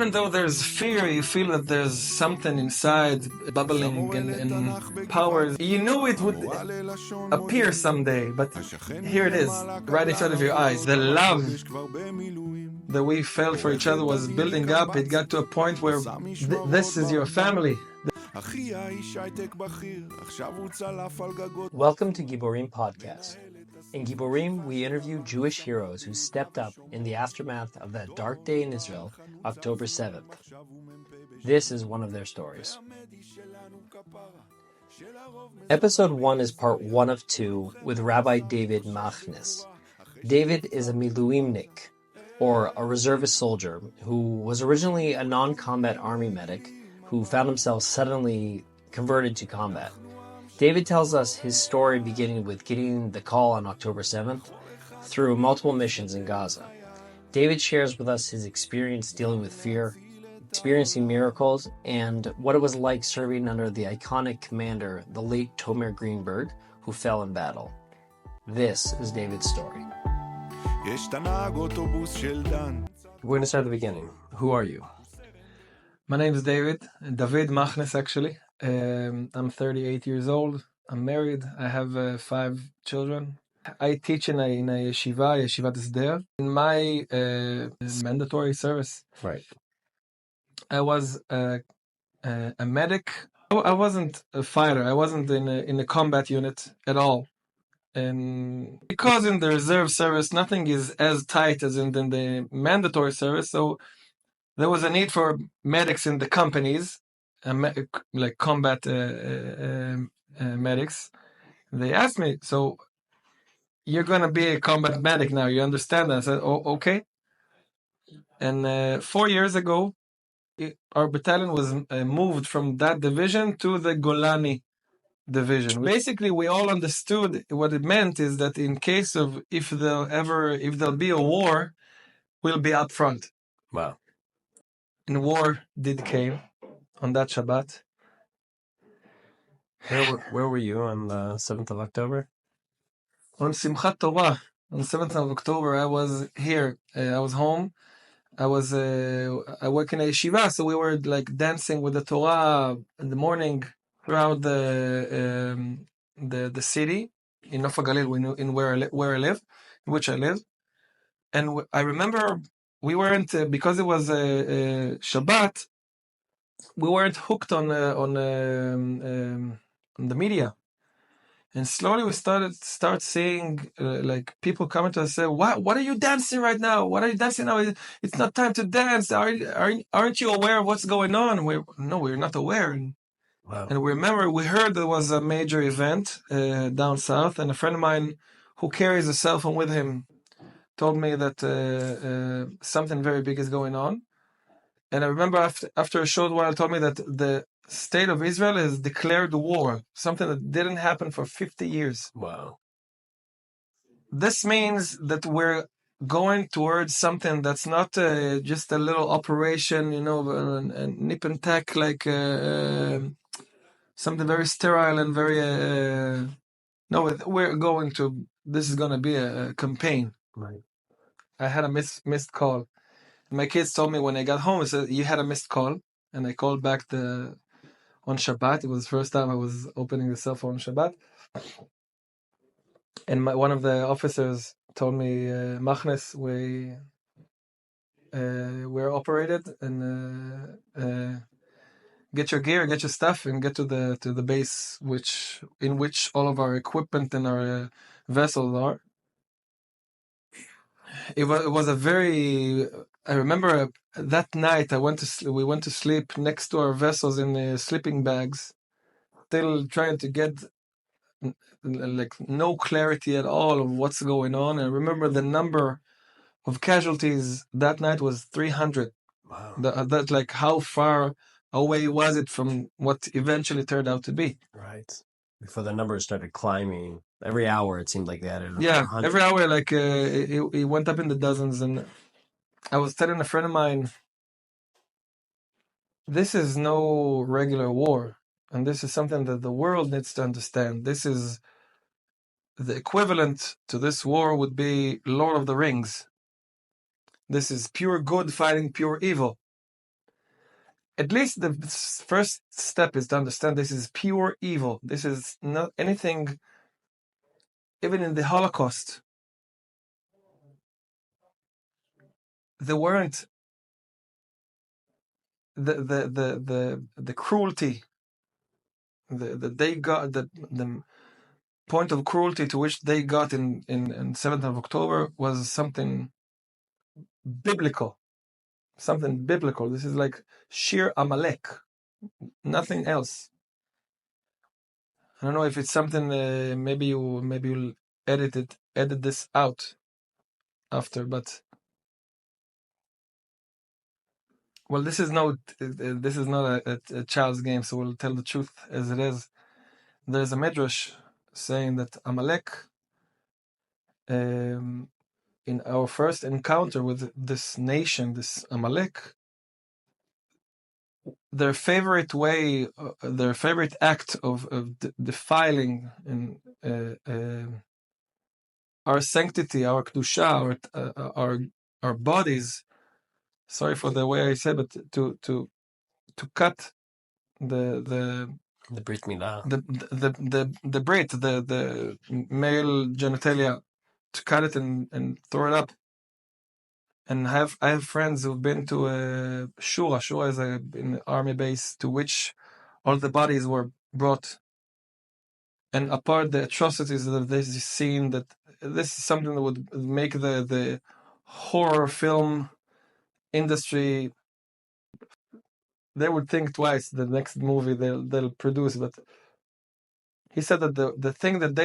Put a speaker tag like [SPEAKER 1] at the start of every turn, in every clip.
[SPEAKER 1] even though there's fear, you feel that there's something inside bubbling and powers. You knew it would appear someday, but here it is, right in front of your eyes. The love that we felt for each other was building up. It got to a point where this is your family.
[SPEAKER 2] Welcome to Giborim Podcast. In Giborim, we interview Jewish heroes who stepped up in the aftermath of that dark day in Israel, October 7th. This is one of their stories. Episode 1 is part 1 of 2 with Rabbi David Machness. David is a miluimnik, or a reservist soldier, who was originally a non-combat army medic who found himself suddenly converted to combat. David tells us his story beginning with getting the call on October 7th through multiple missions in Gaza. David shares with us his experience dealing with fear, experiencing miracles, and what it was like serving under the iconic commander, the late Tomer Greenberg, who fell in battle. This is David's story. We're going to start at the beginning. Who are you?
[SPEAKER 1] My name is David Machness, actually. I'm 38 years old. I'm married. I have 5 children. I teach in a yeshivat Isder. In my mandatory service,
[SPEAKER 2] Right.
[SPEAKER 1] I was a medic. I wasn't a fighter. I wasn't in a combat unit at all. And because in the reserve service, nothing is as tight as in the mandatory service, so there was a need for medics in the companies, like combat medics. They asked me, so you're going to be a combat medic now, you understand that? I said, oh, okay. And 4 years ago, our battalion was moved from that division to the Golani division. Basically, we all understood what it meant is that in case of, if there'll be a war, we'll be up front.
[SPEAKER 2] Wow.
[SPEAKER 1] And war did came on that Shabbat.
[SPEAKER 2] Where were you on the 7th of October?
[SPEAKER 1] On Simchat Torah, on 7th of October, I was here. I was home. I work in a yeshiva, so we were like dancing with the Torah in the morning throughout the city in Nof HaGalil, in where I live, in which I live. And I remember we weren't, because it was a Shabbat, we weren't hooked on the media. And slowly we start seeing like people coming to us and say, what are you dancing right now? What are you dancing now? It's not time to dance. Aren't you aware of what's going on? We're not aware.
[SPEAKER 2] Wow.
[SPEAKER 1] And we heard there was a major event down south, and a friend of mine who carries a cell phone with him told me that something very big is going on. And I remember after a short while told me that the state of Israel has declared war, something that didn't happen for 50 years.
[SPEAKER 2] Wow.
[SPEAKER 1] This means that we're going towards something that's not just a little operation, a nip and tack, like something very sterile and very... this is going to be a campaign.
[SPEAKER 2] Right.
[SPEAKER 1] I had a missed call. My kids told me when I got home, they said, you had a missed call. And I called back on Shabbat. It was the first time I was opening the cell phone on Shabbat. And one of the officers told me, Machness, we're operated, and get your gear, get your stuff, and get to the base in which all of our equipment and our vessels are. It was a very... I remember that night we went to sleep next to our vessels in the sleeping bags, still trying to get like no clarity at all of what's going on. And I remember the number of casualties that night was 300.
[SPEAKER 2] Wow.
[SPEAKER 1] That's like how far away was it from what eventually turned out to be.
[SPEAKER 2] Right. Before the numbers started climbing, every hour it seemed like they added 100.
[SPEAKER 1] Every hour, like it went up in the dozens. And I was telling a friend of mine, this is no regular war, and this is something that the world needs to understand. This is the equivalent to this war would be Lord of the Rings. This is pure good fighting pure evil. at least the first step is to understand this is pure evil. This is not anything. Even in the Holocaust, there weren't the cruelty. They got the point of cruelty to which they got in 7th of October was something biblical. Something biblical. This is like sheer Amalek. Nothing else. I don't know if it's something. Maybe you'll edit this out after, but well, this is not a child's game, so we'll tell the truth as it is. There's a midrash saying that Amalek, in our first encounter with this nation, this Amalek, their favorite way, their favorite act of defiling our sanctity, our kedusha, our bodies. Sorry for the way I said, but to cut the
[SPEAKER 2] Brit Milah,
[SPEAKER 1] the brit, the male genitalia, to cut it and throw it up. And I have friends who've been to Shura. Shura is an army base to which all the bodies were brought. And apart the atrocities that they've seen, that this is something that would make the horror film industry, they would think twice the next movie they'll produce. But he said that the thing that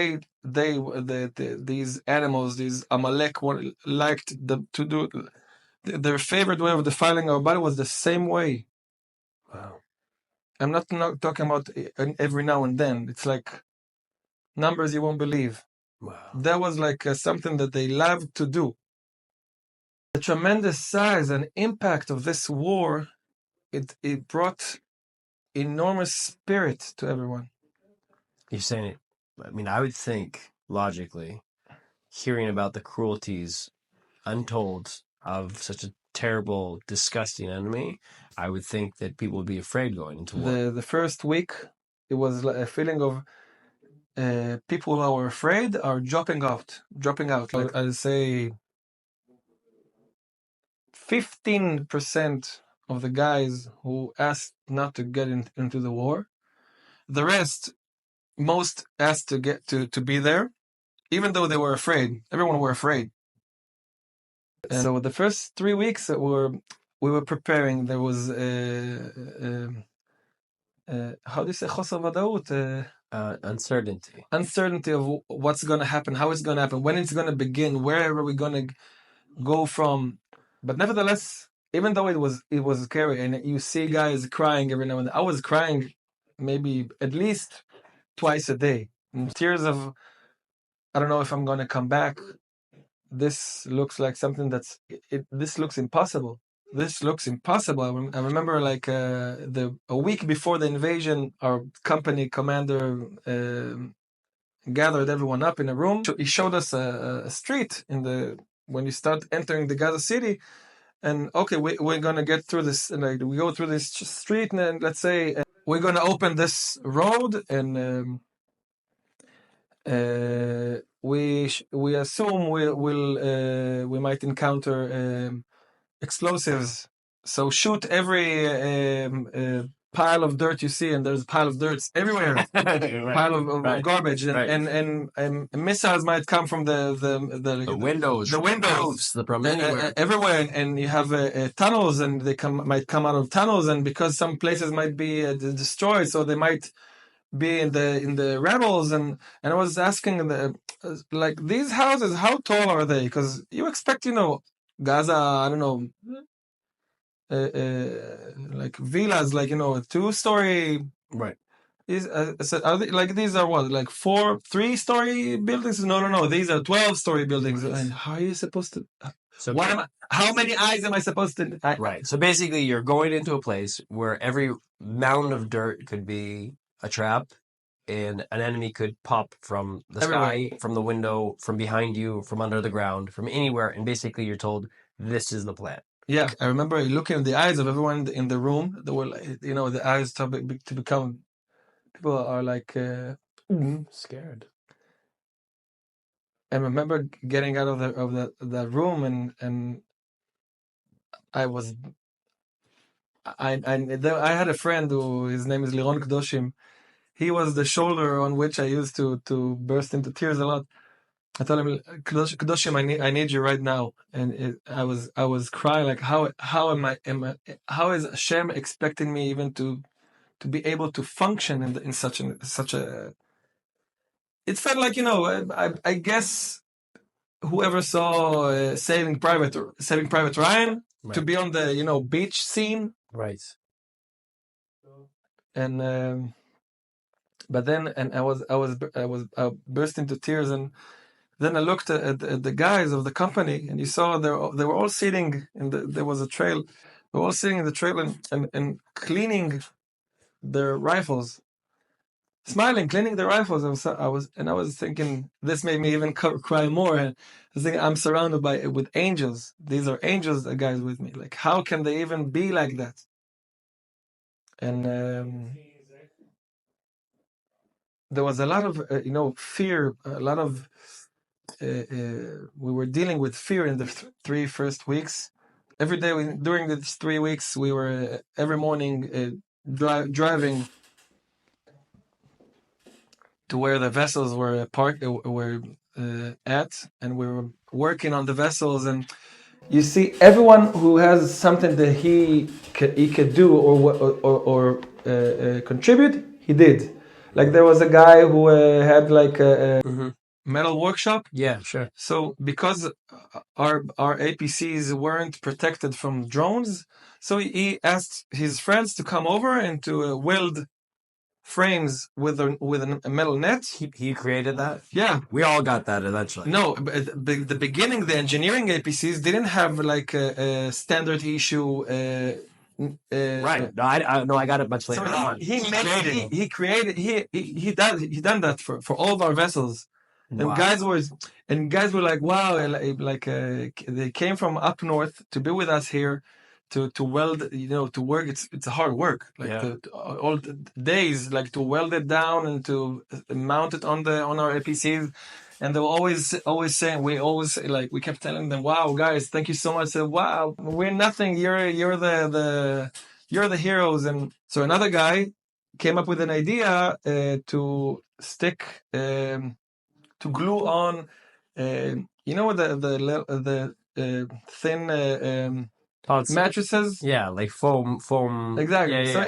[SPEAKER 1] these animals, these Amalek, liked to do, their favorite way of defiling our body was the same way.
[SPEAKER 2] wow.
[SPEAKER 1] I'm not talking about every now and then. It's like numbers you won't believe.
[SPEAKER 2] Wow.
[SPEAKER 1] That was like something that they loved to do. The tremendous size and impact of this war, it brought enormous spirit to everyone.
[SPEAKER 2] You're saying it. I mean, I would think logically, hearing about the cruelties untold of such a terrible, disgusting enemy, I would think that people would be afraid going into war.
[SPEAKER 1] The first week, it was like a feeling of people who are afraid are dropping out. Like, I'll say 15% of the guys who asked not to get into the war. The rest, most asked to get to be there, even though they were afraid. Everyone were afraid. And so the first 3 weeks we were preparing. There was how do you say chosar vadaut? Uncertainty of what's going to happen, how it's going to happen, when it's going to begin, where are we going to go from. But nevertheless, even though it was scary, and you see guys crying every now and then, I was crying maybe at least twice a day. Tears of, I don't know if I'm going to come back. This looks like something this looks impossible. This looks impossible. I remember like a week before the invasion, our company commander gathered everyone up in a room. He showed us a street when you start entering the Gaza city, and okay, we're gonna get through this. And like, we go through this street, and let's say we're gonna open this road, and we assume we might encounter explosives. So shoot every pile of dirt you see, and there's a pile of dirt everywhere. Right. Pile of garbage, and missiles might come from the
[SPEAKER 2] windows,
[SPEAKER 1] the windows, everywhere, and you have tunnels, and they might come out of tunnels, and because some places might be destroyed, so they might be in the rebels. And I was asking like, these houses, how tall are they? Because you expect, Gaza, I don't know, like villas, like, a 2-story.
[SPEAKER 2] Right.
[SPEAKER 1] Are they, like, these are what, like 3-story buildings? No. These are 12-story buildings. Right. And how are you supposed to? So how many eyes am I supposed to?
[SPEAKER 2] Right. So basically, you're going into a place where every mound of dirt could be a trap, and an enemy could pop from the sky, from the window, from behind you, from under the ground, from anywhere, and basically you're told, this is the plan.
[SPEAKER 1] yeah, I remember looking in the eyes of everyone in the room. They were like, the eyes to become, people are like
[SPEAKER 2] Scared.
[SPEAKER 1] I remember getting out of that room, and I was I had a friend who, his name is Liron Kdoshim. He was the shoulder on which I used to burst into tears a lot. I told him, Kedoshim, I need you right now. And I was crying, like, how is Hashem expecting me even to be able to function in such a. It felt like, I guess whoever saw Saving Private Ryan,
[SPEAKER 2] Right.
[SPEAKER 1] to be on the beach scene.
[SPEAKER 2] Right.
[SPEAKER 1] And but then, and I burst into tears, and then I looked at the guys of the company, and you saw they were all sitting there was a trail. They were all sitting in the trail and cleaning their rifles, smiling, cleaning their rifles. I was thinking, this made me even cry more. I was thinking, I'm surrounded with angels. These are angels, the guys with me. Like, how can they even be like that? And there was a lot of fear, a lot of we were dealing with fear in the 3 first weeks. Every day during these 3 weeks, we were every morning driving to where the vessels were parked, at, and we were working on the vessels. And you see, everyone who has something that he could do or contribute, he did. Like, there was a guy who had like a metal workshop.
[SPEAKER 2] Yeah, sure.
[SPEAKER 1] So because our APCs weren't protected from drones, so he asked his friends to come over and to weld frames with a metal net.
[SPEAKER 2] He created that?
[SPEAKER 1] Yeah.
[SPEAKER 2] We all got that eventually.
[SPEAKER 1] No, the beginning, the engineering APCs didn't have like a standard issue.
[SPEAKER 2] Right. No, I got it much later on.
[SPEAKER 1] He done that for all of our vessels. And
[SPEAKER 2] Wow.
[SPEAKER 1] guys were like, wow, they came from up north to be with us here, to weld, to work. It's a hard work, like all the days, like to weld it down and to mount it on our APCs. And they were always saying, we kept telling them, wow, guys, thank you so much. Said, wow, we're nothing. You're the heroes. And so another guy came up with an idea to stick. To glue on, the thin mattresses.
[SPEAKER 2] Yeah, like foam.
[SPEAKER 1] Exactly.
[SPEAKER 2] Yeah.
[SPEAKER 1] So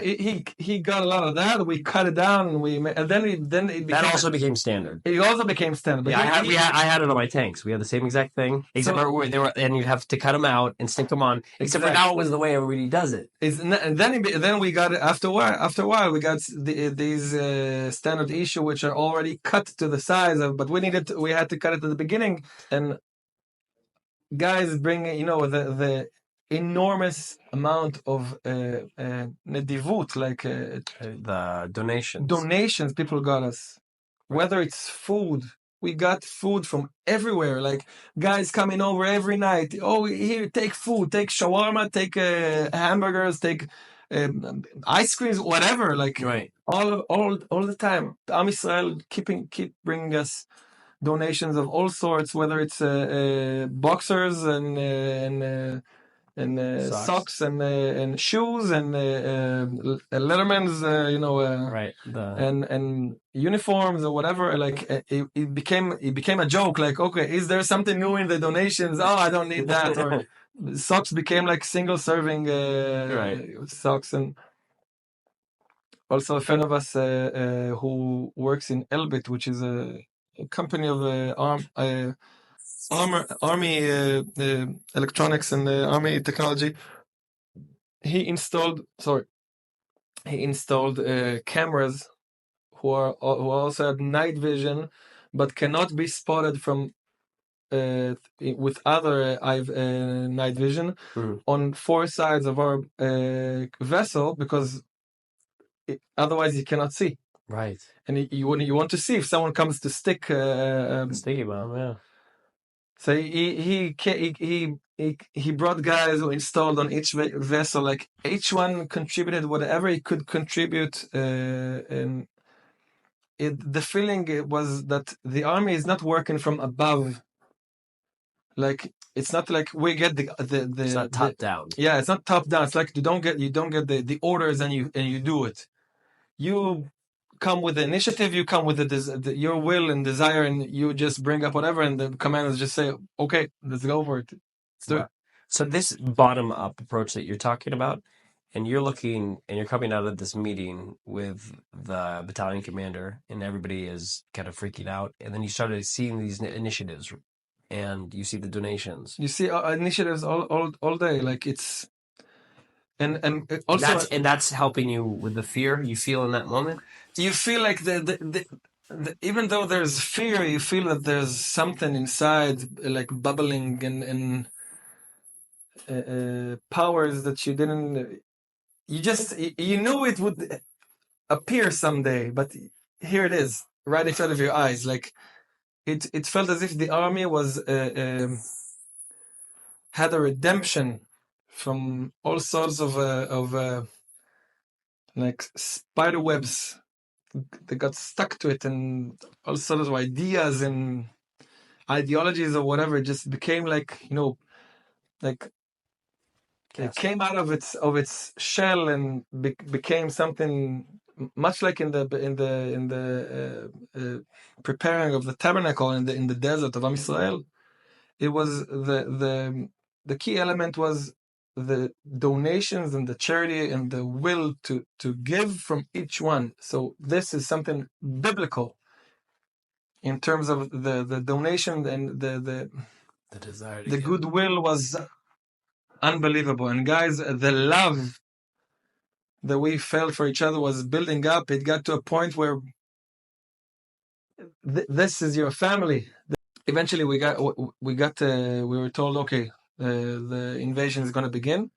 [SPEAKER 1] he got a lot of that. We cut it down, and then it became.
[SPEAKER 2] That also became standard.
[SPEAKER 1] It also became standard. But
[SPEAKER 2] I had it on my tanks. We had the same exact thing, except they were, and you'd have to cut them out and stick them on. Except for now, it was the way everybody does it.
[SPEAKER 1] And then we got it after a while. We got these standard issue, which are already cut to the size of, but we had to cut it at the beginning. And guys bring the enormous amount of nedivut, like
[SPEAKER 2] the
[SPEAKER 1] donations people got us. Whether it's food, we got food from everywhere. Like, guys coming over every night. Oh, here, take food, take shawarma, take hamburgers, take ice creams, whatever. Like,
[SPEAKER 2] right.
[SPEAKER 1] all the time. Am Israel keep bringing us donations of all sorts, whether it's boxers and socks and shoes and Letterman's,
[SPEAKER 2] right,
[SPEAKER 1] and uniforms or whatever. Like, it became a joke. Like, okay, is there something new in the donations? Oh, I don't need that. Or socks became like single serving socks. And also a friend of us who works in Elbit, which is a company of army electronics and army technology. He installed cameras who also have night vision, but cannot be spotted from with other night vision on 4 sides of our vessel, because otherwise you cannot see.
[SPEAKER 2] Right.
[SPEAKER 1] And you want to see if someone comes to stick
[SPEAKER 2] sticky bomb. Yeah.
[SPEAKER 1] So he he brought guys who installed on each vessel. Like each one contributed whatever he could contribute, and the feeling was that the army is not working from above. Like it's not like we get the
[SPEAKER 2] It's not top down.
[SPEAKER 1] Yeah, it's not top down. It's like you don't get the orders and you do it. You come with the initiative, you come with your will and desire, and you just bring up whatever, and the commanders just say, "Okay, let's go for it. Let's do it."
[SPEAKER 2] So this bottom up approach that you're talking about, and you're coming out of this meeting with the battalion commander, and everybody is kind of freaking out, and then you started seeing these initiatives, and you see the donations.
[SPEAKER 1] You see initiatives all day, like it's. And also,
[SPEAKER 2] that's helping you with the fear you feel in that moment.
[SPEAKER 1] You feel like even though there's fear, you feel that there's something inside, like bubbling and powers that you didn't. You knew it would appear someday, but here it is, right in front of your eyes. Like it felt as if the army was had a redemption from all sorts of like spider webs. They got stuck to it, and all sorts of ideas and ideologies or whatever just became like like it came out of its shell and became something much like in the preparing of the tabernacle in the desert of Am Yisrael. It was the key element was the donations and the charity and the will to give from each one. So this is something biblical in terms of the donation and the
[SPEAKER 2] desire.
[SPEAKER 1] The goodwill was unbelievable. And guys, the love that we felt for each other was building up. It got to a point where this is your family. Eventually, we were told, okay, the invasion is going to begin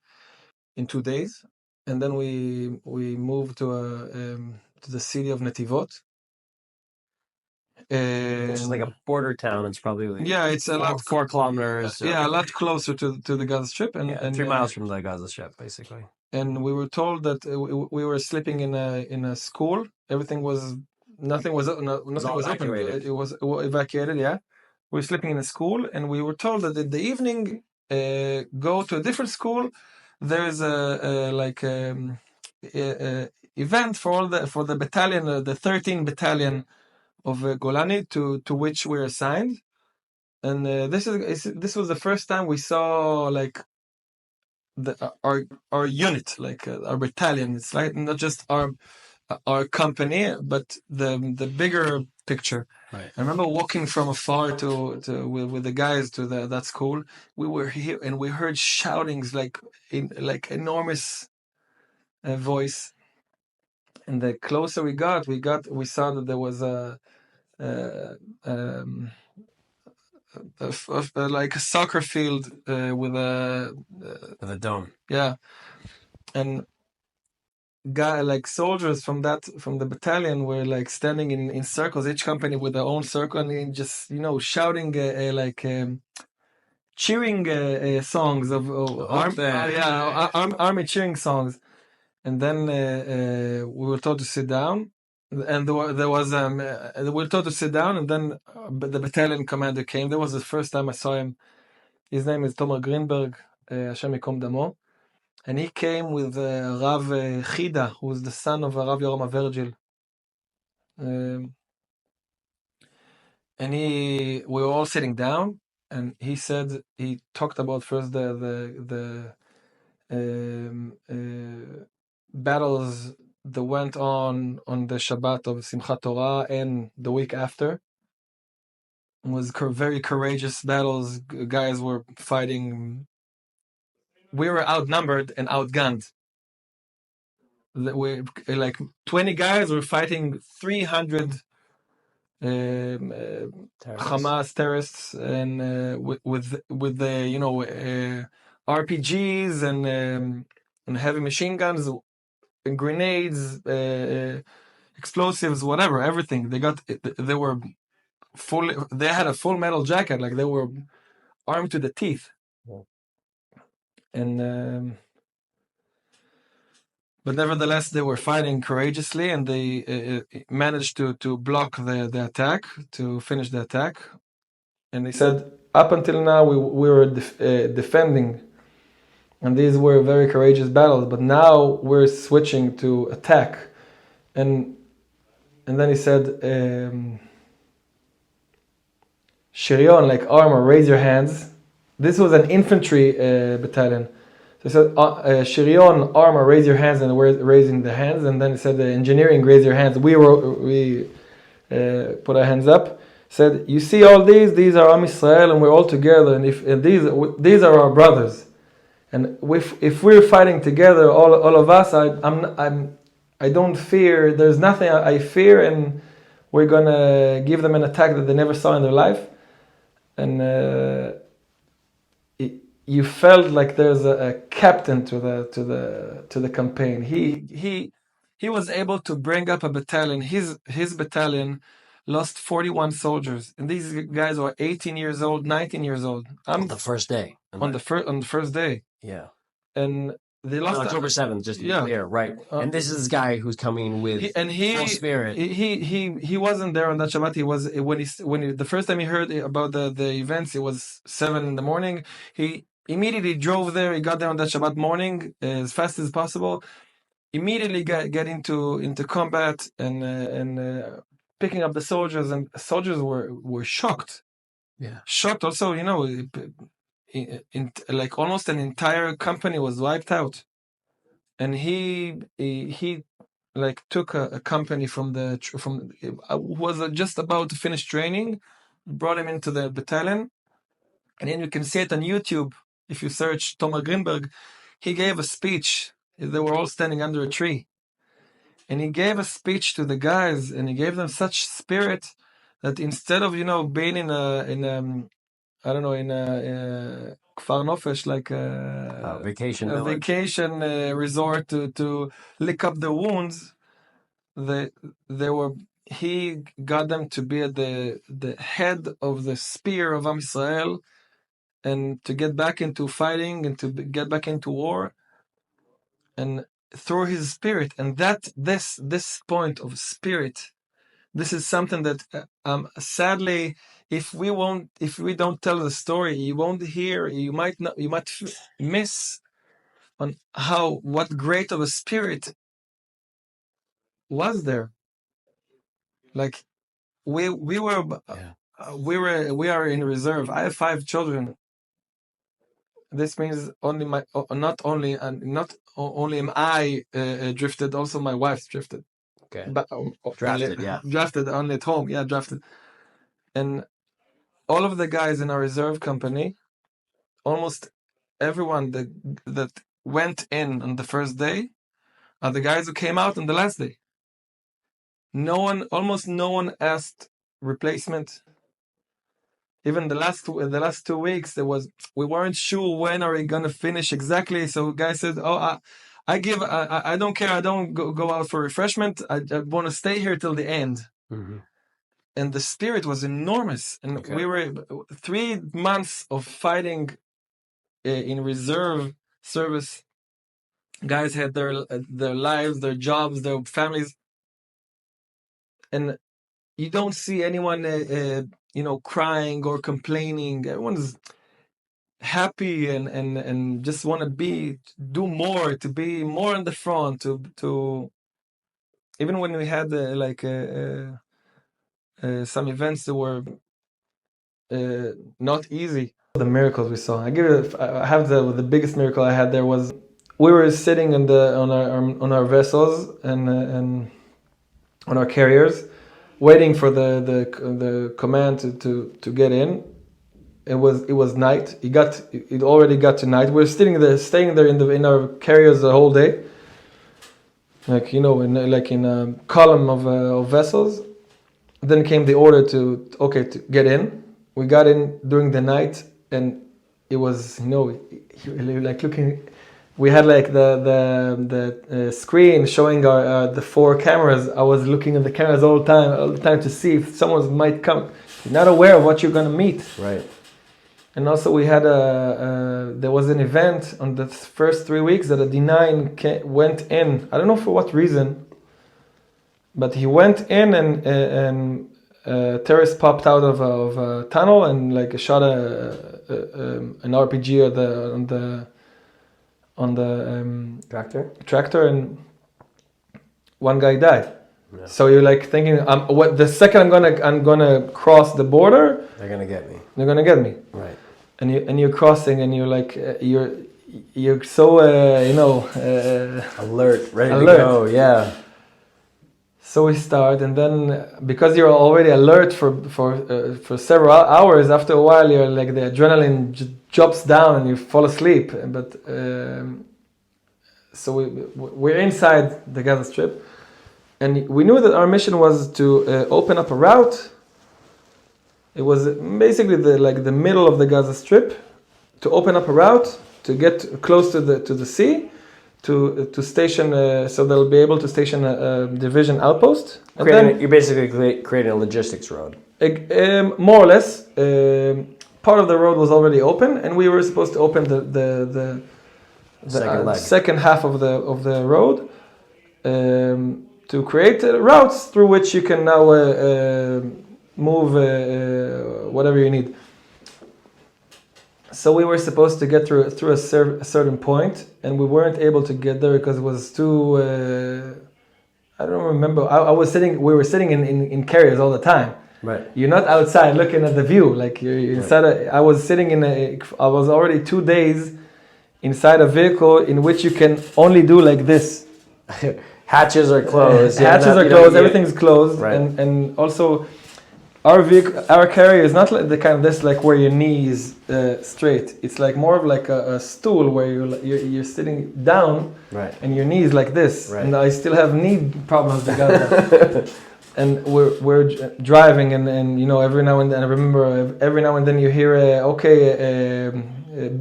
[SPEAKER 1] in 2 days, and then we moved to the city of Netivot.
[SPEAKER 2] Which is like a border town. It's probably
[SPEAKER 1] it's a lot
[SPEAKER 2] 4 kilometers.
[SPEAKER 1] A lot closer to the Gaza Strip, and
[SPEAKER 2] 3 miles from the Gaza Strip, basically.
[SPEAKER 1] And we were told that we were sleeping in a school. Nothing was open. It was evacuated. Yeah, we were sleeping in a school, and we were told that in the evening, go to a different school. There's a event for the battalion, the 13th battalion of Golani, to which we're assigned. And this was the first time we saw like our unit, like our battalion. It's like not just our company, but the bigger picture.
[SPEAKER 2] Right.
[SPEAKER 1] I remember walking from afar with the guys to that school. We were here and we heard shoutings like enormous voice. And the closer we saw that there was like a soccer field with
[SPEAKER 2] a dome.
[SPEAKER 1] Yeah, and soldiers from the battalion were like standing in circles, each company with their own circle, and just shouting cheering songs of army cheering songs. And then we were told to sit down, and there was we were told to sit down, and then the battalion commander came. That was the first time I saw him. His name is Tomer Greenberg, Hashem Yikom Damo, and he came with Rav Chida, who was the son of Rav Yoram Avergil. And we were all sitting down, and he talked about first the battles that went on the Shabbat of Simchat Torah and the week after. It was very courageous battles. Guys were fighting. We were outnumbered and outgunned. We like 20 guys were fighting 300 Hamas terrorists, and with the RPGs and heavy machine guns. Grenades, explosives, whatever, everything. They were full. They had a full metal jacket, like they were armed to the teeth. and but nevertheless they were fighting courageously, and they managed to block the attack, to finish the attack. And he said, up until now we were defending, and these were very courageous battles, but now we're switching to attack. And then he said, Shirion, like armor, raise your hands. This was an infantry battalion. So he said, Shirion, armor, raise your hands, and we're raising the hands. And then he said, engineering, raise your hands. We put our hands up. Said, you see all these are Am Israel, and we're all together, and these are our brothers. And if we're fighting together, all of us, I don't fear. There's nothing I fear, and we're gonna give them an attack that they never saw in their life. And you felt like there's a captain to the campaign. He was able to bring up a battalion. His battalion lost 41 soldiers, and these guys were 18 years old, 19 years old.
[SPEAKER 2] On the first day.
[SPEAKER 1] On the first day.
[SPEAKER 2] Yeah.
[SPEAKER 1] And they lost
[SPEAKER 2] on October 7th, just to be clear, right? And this is this guy who's coming with full spirit.
[SPEAKER 1] He wasn't there on that Shabbat. He was when the first time he heard about the events, it was 7 a.m. He immediately drove there. He got there on that Shabbat morning as fast as possible. Immediately get into combat and picking up the soldiers, and soldiers were shocked.
[SPEAKER 2] Yeah,
[SPEAKER 1] shocked. Also, like almost an entire company was wiped out, and he like took a company from was just about to finish training, brought him into the battalion, and then you can see it on YouTube if you search Tomer Greenberg. He gave a speech. They were all standing under a tree, and he gave a speech to the guys, and he gave them such spirit that instead of being in a Kfar Nofesh, like a vacation resort to lick up the wounds, he got them to be at the head of the spear of Am Yisrael, and to get back into fighting and to get back into war, and through his spirit. And this point of spirit, this is something that sadly, if we don't tell the story, you won't hear. You might miss on what great of a spirit was there. Like we are in reserve. I have 5 children. This means not only am I drifted, also my wife drifted.
[SPEAKER 2] Okay.
[SPEAKER 1] But drafted only at home. Yeah, drafted. And all of the guys in our reserve company, almost everyone that went in on the first day are the guys who came out on the last day. Almost no one asked replacement. Even the last 2 weeks, we weren't sure when are we gonna finish exactly. So guys said, "Oh, I don't care. I don't go out for refreshment. I want to stay here till the end."
[SPEAKER 2] Mm-hmm.
[SPEAKER 1] And the spirit was enormous. And we were 3 months of fighting in reserve service. Guys had their lives, their jobs, their families, and you don't see anyone crying or complaining. Everyone's happy and just want to do more, to be more on the front, to even when we had some events that were not easy. The miracles we saw, I have the biggest miracle I had there was, we were sitting on our vessels and on our carriers, waiting for the command to get in. It was night. It already got to night. We're staying there in our carriers the whole day, in a column of vessels. Then came the order to get in. We got in during the night, and it was like looking. We had like the screen showing our the 4 cameras. I was looking at the cameras all the time to see if someone might come. You're not aware of what you're gonna meet.
[SPEAKER 2] Right.
[SPEAKER 1] And also we had there was an event on the first 3 weeks that a D9 went in. I don't know for what reason, but he went in and a terrorist popped out of a tunnel and like shot an RPG on the tractor, and one guy died. Yeah. So you're like thinking, what the second I'm gonna cross the border,
[SPEAKER 3] they're gonna get me.
[SPEAKER 1] They're gonna get me.
[SPEAKER 3] Right.
[SPEAKER 1] And you're crossing, and you're like you're so
[SPEAKER 3] alert, ready to go. Yeah.
[SPEAKER 1] So we start, and then because you're already alert for several hours, after a while you're like the adrenaline drops down and you fall asleep. But so we're inside the Gaza Strip, and we knew that our mission was to open up a route. It was basically the middle of the Gaza Strip, to open up a route to get close to the sea. To station, so they'll be able to station a division outpost.
[SPEAKER 3] You're basically creating a logistics road.
[SPEAKER 1] More or less. Part of the road was already open, and we were supposed to open the second half of the road to create routes through which you can now move whatever you need. So we were supposed to get through a certain point, and we weren't able to get there because it was too. I don't remember. We were sitting in carriers all the time.
[SPEAKER 3] Right.
[SPEAKER 1] You're not outside looking at the view. Like you're inside. I was sitting I was already 2 days inside a vehicle in which you can only do like this.
[SPEAKER 3] Hatches are closed.
[SPEAKER 1] Hatches are closed. Everything's closed.
[SPEAKER 3] Right.
[SPEAKER 1] And also. Our carrier is not like the kind of this like where your knees straight. It's like more of like a stool where you're sitting down,
[SPEAKER 3] right,
[SPEAKER 1] and your knees like this.
[SPEAKER 3] Right.
[SPEAKER 1] And I still have knee problems because of that. And we're driving, and every now and then I remember every now and then you hear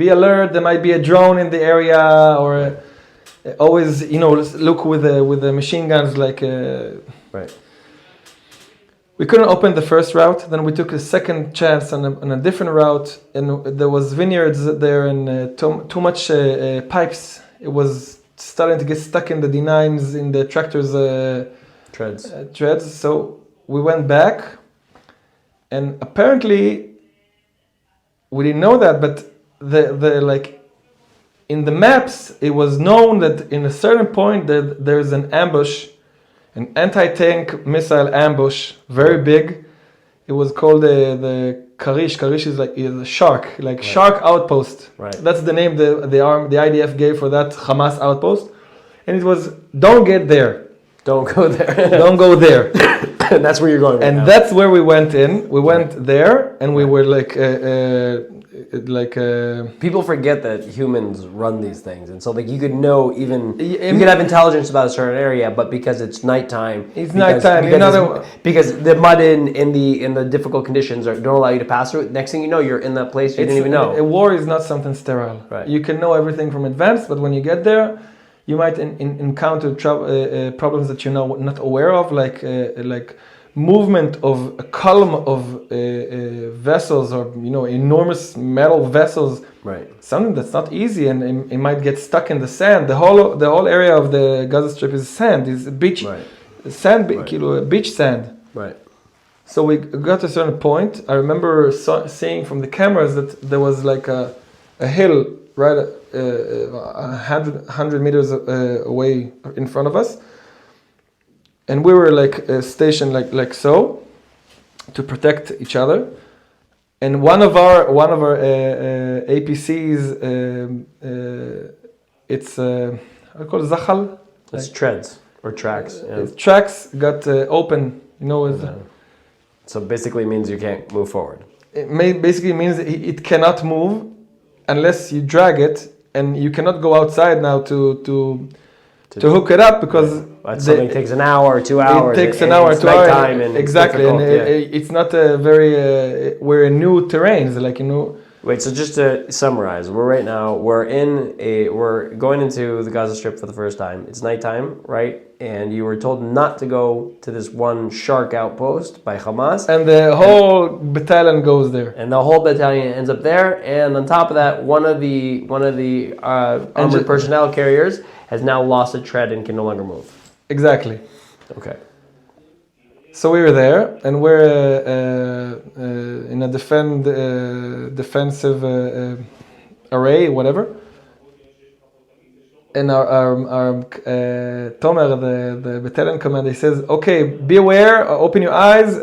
[SPEAKER 1] be alert, there might be a drone in the area, or always look with the machine guns like
[SPEAKER 3] right.
[SPEAKER 1] We couldn't open the first route. Then we took a second chance on a different route, and there was vineyards there and too much pipes. It was starting to get stuck in the D9s, in the tractors' treads. So we went back, and apparently we didn't know that, but in the maps it was known that in a certain point that there's an ambush. An anti-tank missile ambush, very big. It was called the Karish. Karish is like a shark, right. Shark outpost.
[SPEAKER 3] Right.
[SPEAKER 1] That's the name the IDF gave for that Hamas outpost. And it was, don't get there.
[SPEAKER 3] Don't go there.
[SPEAKER 1] Don't go there.
[SPEAKER 3] And that's where you're going right now.
[SPEAKER 1] That's where we went in. We went there, and we were
[SPEAKER 3] people forget that humans run these things, and so you could know you could have intelligence about a certain area, but because it's nighttime, because the mud in the difficult conditions don't allow you to pass through it. Next thing you know, you're in that place you didn't even know.
[SPEAKER 1] A war is not something sterile.
[SPEAKER 3] Right.
[SPEAKER 1] You can know everything from advance, but when you get there, you might encounter problems that you're not aware of, like movement of a column of vessels, or enormous metal vessels.
[SPEAKER 3] Right.
[SPEAKER 1] Something that's not easy, and it might get stuck in the sand. The whole area of the Gaza Strip is sand. Is beach,
[SPEAKER 3] right.
[SPEAKER 1] Sand, beach sand.
[SPEAKER 3] Right.
[SPEAKER 1] So we got to a certain point. I remember seeing from the cameras that there was like a hill right 100 meters away in front of us, and we were stationed like so to protect each other. And one of our APCs, it's I call it Zachal.
[SPEAKER 3] It's treads or tracks. Yeah.
[SPEAKER 1] Tracks got open.
[SPEAKER 3] So basically means you can't move forward.
[SPEAKER 1] It basically means it cannot move unless you drag it, and you cannot go outside now to hook it up, because
[SPEAKER 3] something takes an hour or 2 hours.
[SPEAKER 1] It takes an hour, 2 hours.
[SPEAKER 3] And
[SPEAKER 1] exactly, and it's not a very. We're in new terrains,
[SPEAKER 3] Wait, so just to summarize, we're going into the Gaza Strip for the first time. It's nighttime, right? And you were told not to go to this one shark outpost by Hamas.
[SPEAKER 1] And the whole battalion goes there.
[SPEAKER 3] And the whole battalion ends up there. And on top of that, one of the armored personnel carriers has now lost a tread and can no longer move.
[SPEAKER 1] Exactly.
[SPEAKER 3] Okay.
[SPEAKER 1] So we were there, and we're in a defensive array, whatever. And our Tomer, the battalion commander, he says, "Okay, be aware, open your eyes,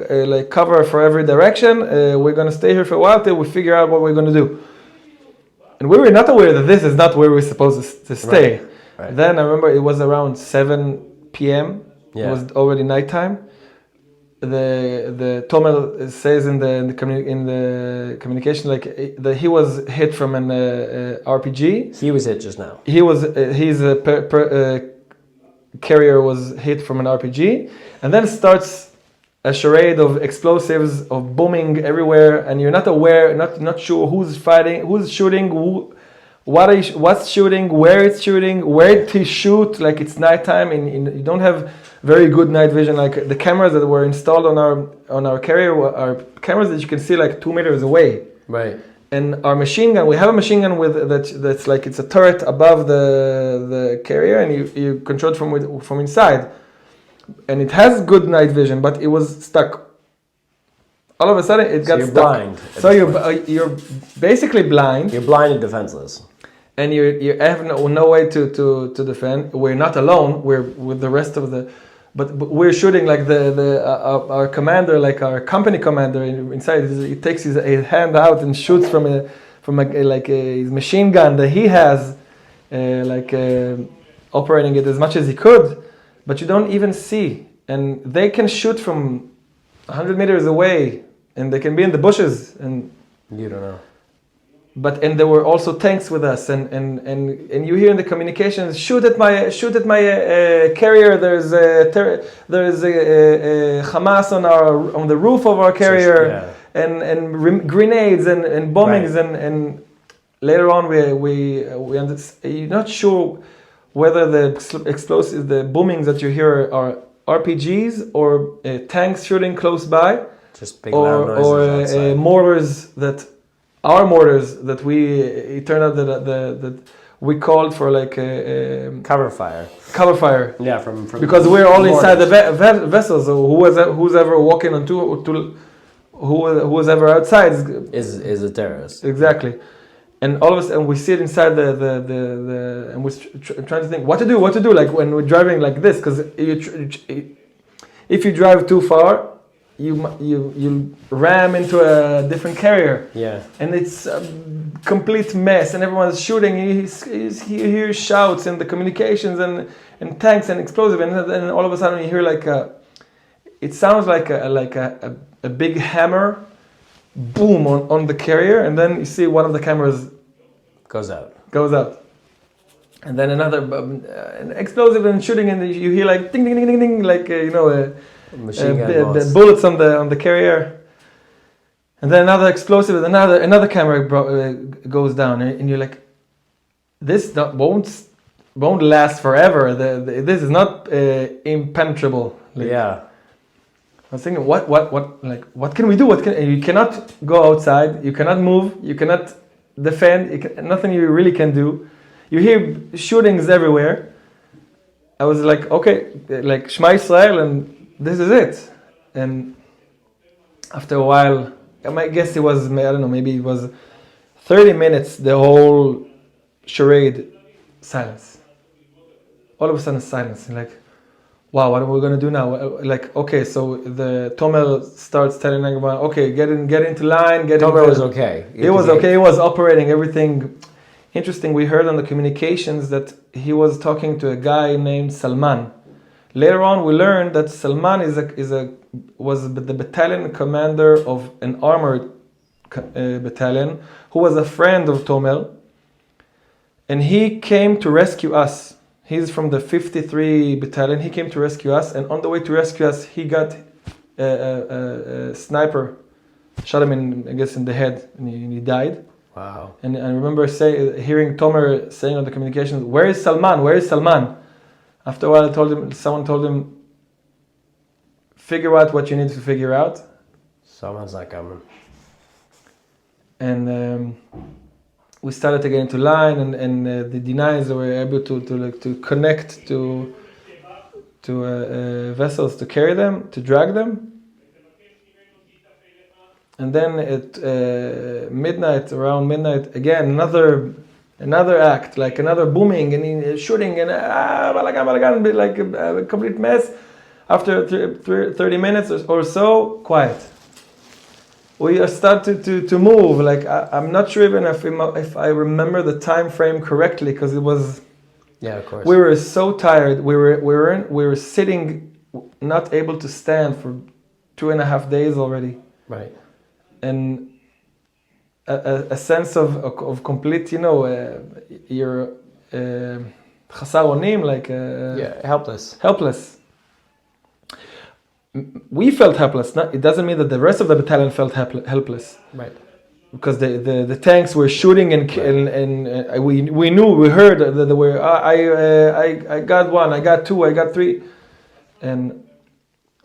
[SPEAKER 1] like cover for every direction. We're gonna stay here for a while till we figure out what we're gonna do." And we were not aware that this is not where we're supposed to stay.
[SPEAKER 3] Right.
[SPEAKER 1] Then I remember it was around 7 p.m.
[SPEAKER 3] Yeah.
[SPEAKER 1] It was already nighttime. The Tomer says in the communication that he was hit from an RPG.
[SPEAKER 3] He was hit just now.
[SPEAKER 1] His carrier was hit from an RPG, and then starts a charade of explosives, of booming everywhere, and you're not aware, not sure who's fighting, who's shooting, what's shooting, where it's shooting, where to shoot. Like it's nighttime, and you don't have very good night vision. Like the cameras that were installed on our carrier are cameras that you can see like 2 meters away.
[SPEAKER 3] Right.
[SPEAKER 1] And our machine gun, we have a machine gun with that's like it's a turret above the carrier, and you control it from inside, and it has good night vision, but it was stuck. All of a sudden, it got
[SPEAKER 3] you're
[SPEAKER 1] stuck.
[SPEAKER 3] Blind.
[SPEAKER 1] So you're basically blind.
[SPEAKER 3] You're blind and defenseless.
[SPEAKER 1] And you have no way to defend. We're not alone. We're with the rest of the, but we're shooting like our commander, like our company commander inside. He takes his hand out and shoots from his machine gun that he has, operating it as much as he could, but you don't even see. And they can shoot from 100 meters away, and they can be in the bushes, and
[SPEAKER 3] you don't know.
[SPEAKER 1] And there were also tanks with us, and you hear in the communications, shoot at my carrier. There's Hamas on the roof of our carrier, and grenades and bombings, right. and later on we understand, you're not sure whether the explosives, the boomings that you hear are RPGs or tanks shooting close by,
[SPEAKER 3] just big loud noises
[SPEAKER 1] or mortars that. Our mortars that it turned out that we called for like a
[SPEAKER 3] cover fire.
[SPEAKER 1] Cover fire.
[SPEAKER 3] Yeah, from
[SPEAKER 1] because we're all mortars. Inside the vessel. So who's ever walking on who's ever outside
[SPEAKER 3] is a terrorist.
[SPEAKER 1] Exactly. And all of us, and we sit inside the and we're trying to think what to do. Like when we're driving like this, because if you drive too far, you ram into a different carrier.
[SPEAKER 3] Yeah.
[SPEAKER 1] And it's a complete mess, and everyone's shooting. You hear shouts in the communications and tanks and explosive, and then all of a sudden you hear it sounds like a big hammer, boom on the carrier, and then you see one of the cameras
[SPEAKER 3] goes out,
[SPEAKER 1] and then another an explosive and shooting, and you hear like ding ding ding ding ding, like the bullets on the carrier, and then another explosive, and another camera goes down, and you're like, this won't last forever. This is not impenetrable.
[SPEAKER 3] Yeah.
[SPEAKER 1] I was thinking, what can we do? You cannot go outside. You cannot move. You cannot defend. Nothing you really can do. You hear shootings everywhere. I was like, okay, like Shema Israel, and this is it. And after a while, I guess it was, I don't know, maybe it was 30 minutes, the whole charade, silence. All of a sudden silence. And like, wow, what are we going to do now? Like, okay, so the Tomer starts telling everyone, okay, get into line.
[SPEAKER 3] Tomer was okay.
[SPEAKER 1] It was okay. He was operating everything. Interesting, we heard on the communications that he was talking to a guy named Salman. Later on, we learned that Salman was the battalion commander of an armored battalion who was a friend of Tomer, and he came to rescue us. He's from the 53 battalion. He came to rescue us, and on the way to rescue us, he got a sniper shot him in the head, and he died.
[SPEAKER 3] Wow.
[SPEAKER 1] And I remember hearing Tomer saying on the communications, "Where is Salman? Where is Salman?" After a while, someone told him, "Figure out what you need to figure out."
[SPEAKER 3] Someone's not coming.
[SPEAKER 1] And we started to get into line, and the deniers were able to connect to vessels to carry them, to drag them. And then at around midnight, again, another act, like another booming and shooting and balagan, like a complete mess. After 30 minutes or so, quiet. We started to move. Like I'm not sure even if I remember the time frame correctly, because it was.
[SPEAKER 3] Yeah, of course.
[SPEAKER 1] We were so tired. We were sitting, not able to stand for 2.5 days already.
[SPEAKER 3] Right.
[SPEAKER 1] And a sense of complete, you're chasar onim, like helpless. We felt helpless. It doesn't mean that the rest of the battalion felt helpless.
[SPEAKER 3] Right.
[SPEAKER 1] Because the tanks were shooting and we knew, we heard that they were. I got one, I got two, I got three, and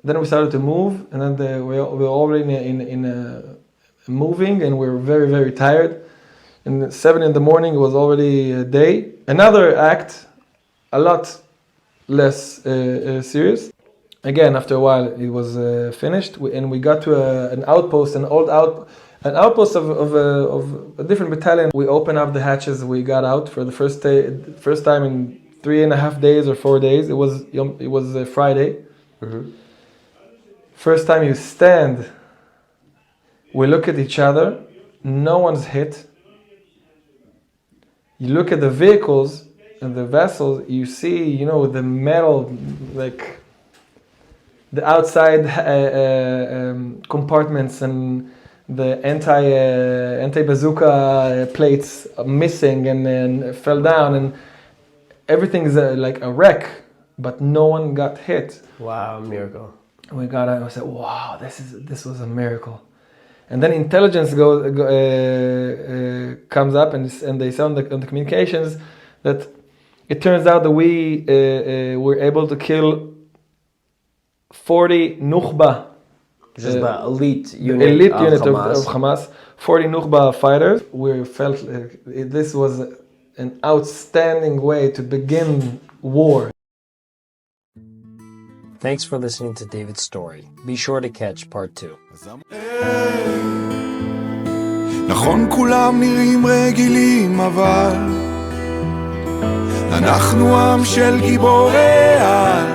[SPEAKER 1] then we started to move, and then we were already in moving, and we were very, very tired. And 7 a.m, it was already day. Another act, a lot less serious. Again, after a while, it was finished, and we got to an outpost, an outpost of a different battalion. We opened up the hatches. We got out for the first time in 3.5 days or 4 days. It was Friday.
[SPEAKER 3] Mm-hmm.
[SPEAKER 1] First time you stand. We look at each other. No one's hit. You look at the vehicles and the vessels. You see, the metal, like the outside compartments and the anti-bazooka plates missing and fell down, and everything is like a wreck, but no one got hit.
[SPEAKER 3] Wow, miracle.
[SPEAKER 1] We got out and we said, wow, this was a miracle. And then intelligence comes up, and they say on the communications that it turns out that we were able to kill 40 Nukhba.
[SPEAKER 3] Which is the elite unit
[SPEAKER 1] of Hamas. 40 Nukhba fighters. We felt this was an outstanding way to begin war.
[SPEAKER 2] Thanks for listening to David's story. Be sure to catch part 2.
[SPEAKER 4] נכון כולם נראים רגילים, אבל אנחנו עם של גיבורי על.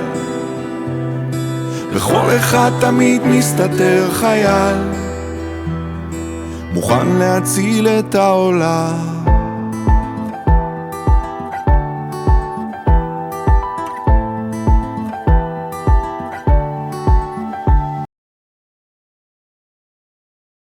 [SPEAKER 4] בכל אחד תמיד מסתתר חייל, מוכן להציל את העולם.